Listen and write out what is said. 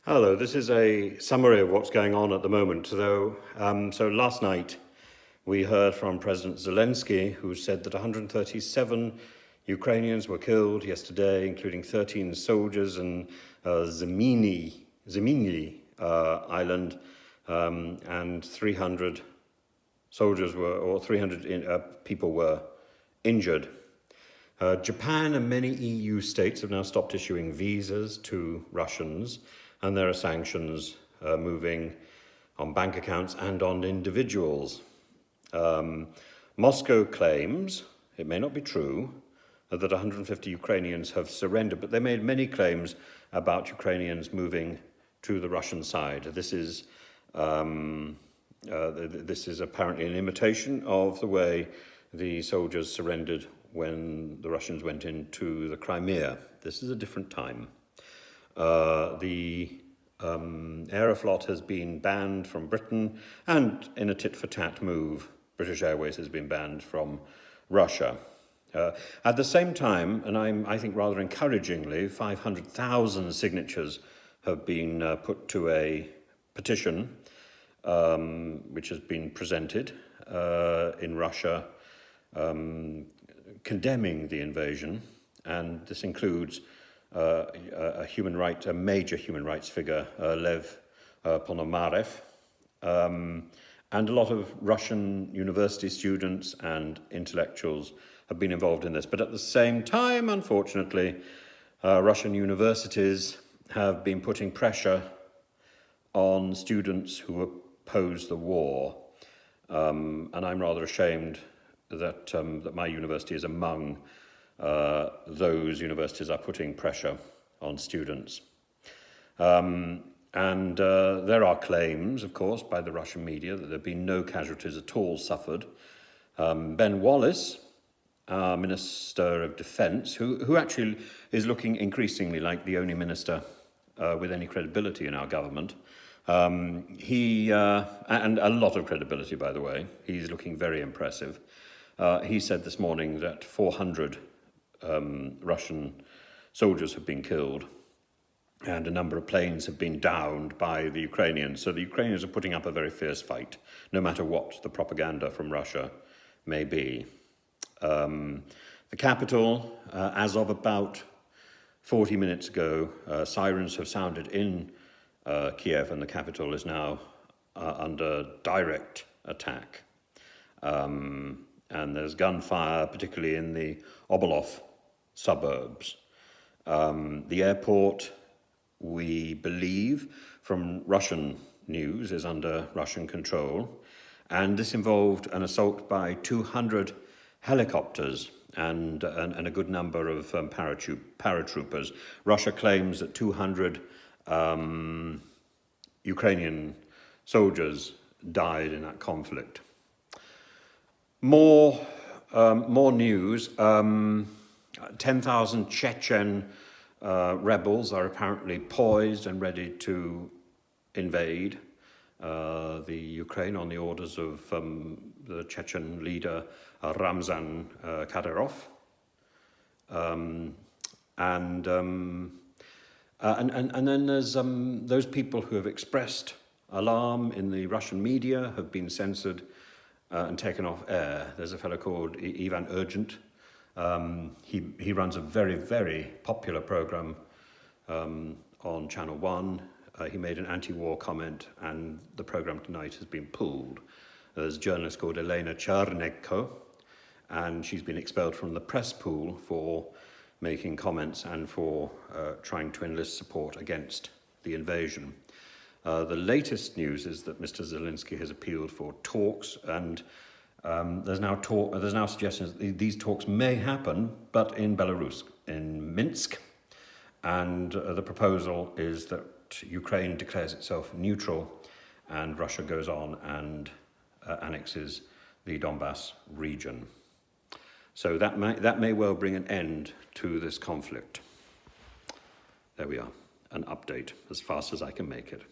Hello, this is a summary of what's going on at the moment. So last night we heard from President Zelensky, who said that 137 Ukrainians were killed yesterday, including 13 soldiers in Zemini island, and 300 people were injured. Japan and many EU states have now stopped issuing visas to Russians, and there are sanctions moving on bank accounts and on individuals. Moscow claims, it may not be true, that 150 Ukrainians have surrendered, but they made many claims about Ukrainians moving to the Russian side. This is apparently an imitation of the way the soldiers surrendered when the Russians went into the Crimea. This is a different time. The Aeroflot has been banned from Britain, and in a tit-for-tat move, British Airways has been banned from Russia. At the same time, and I think rather encouragingly, 500,000 signatures have been put to a petition which has been presented in Russia condemning the invasion, and this includes a major human rights figure, Lev Ponomarev, and a lot of Russian university students and intellectuals have been involved in this. But at the same time, unfortunately, Russian universities have been putting pressure on students who oppose the war. And I'm rather ashamed that my university is among those universities are putting pressure on students. And there are claims, of course, by the Russian media that there have been no casualties at all suffered. Ben Wallace, our Minister of Defence, who actually is looking increasingly like the only minister with any credibility in our government, and a lot of credibility, by the way, he's looking very impressive. He said this morning that 400 Russian soldiers have been killed and a number of planes have been downed by the Ukrainians. So the Ukrainians are putting up a very fierce fight, no matter what the propaganda from Russia may be. The capital, as of about 40 minutes ago, sirens have sounded in Kiev, and the capital is now under direct attack. And there's gunfire, particularly in the Obolov suburbs. The airport, we believe, from Russian news, is under Russian control. And this involved an assault by 200 helicopters and a good number of paratroopers. Russia claims that 200 Ukrainian soldiers died in that conflict. More news. 10,000 Chechen rebels are apparently poised and ready to invade the Ukraine on the orders of the Chechen leader Ramzan Kadyrov. And then there's those people who have expressed alarm in the Russian media have been censored and taken off air. There's a fellow called Ivan Urgent. He runs a very, very popular program on Channel 1. He made an anti-war comment, and the program tonight has been pulled. There's a journalist called Elena Chernenko, and she's been expelled from the press pool for making comments and for trying to enlist support against the invasion. The latest news is that Mr. Zelensky has appealed for talks, and there's now suggestions that these talks may happen, but in Belarus, in Minsk. And the proposal is that Ukraine declares itself neutral and Russia goes on and annexes the Donbass region. So that may well bring an end to this conflict. There we are, an update as fast as I can make it.